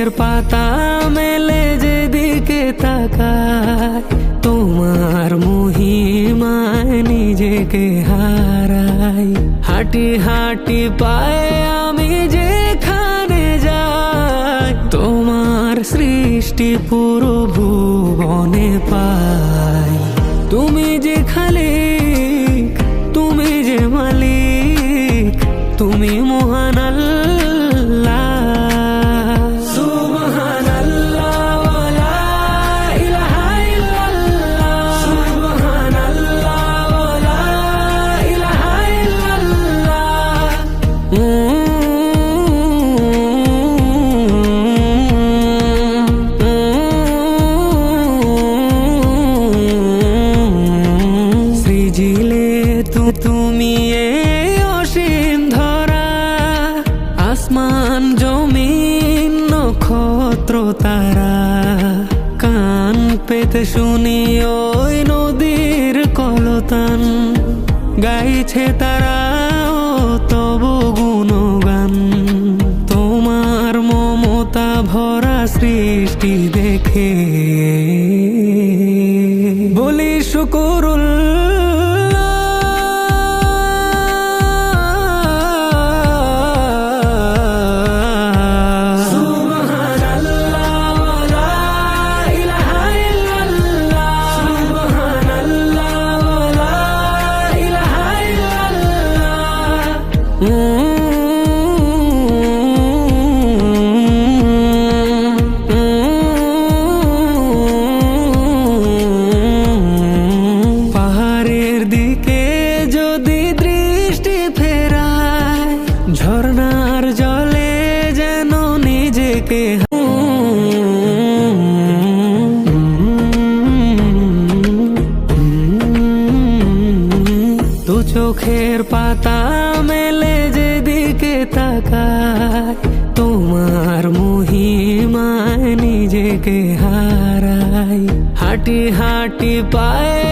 চোখের পাতা মেলে যেদিকে তাকায়, তোমার মহিমায় নিজেকে হারাই। হাঁটি হাঁটি পায়ে আমি যেখানে যাই, তোমার সৃষ্টি পুরো ভুবনে পাই। তুমি যে খালিক, তুমি যে মালিক, তুমি মহান আল্লাহ। সুবহানাল্লাহ ওয়া লা ইলাহা ইল্লাল্লাহ, সুবহানাল্লাহ ওয়া লা ইলাহা ইল্লাল্লাহ। সৃজিলে তুমি অসীম ধরা, আসমান জমিন নক্ষত্র তারা। কান পেতে শুনি ওই নদীর কলতান, গাইছে তারা তবু গুণগান। তোমার মমতা ভরা সৃষ্টি দেখে বলি শুকরুল্লাহ। পাহাড়ের দিকে যদি দৃষ্টি ফেরায়, ঝর্ণার জলে যেন নিজেকে দু চোখের পাতা মেলে যেদিকে তাকায়, তোমার মহিমায় নিজেকে হারাই। হাঁটি হাঁটি পায়ে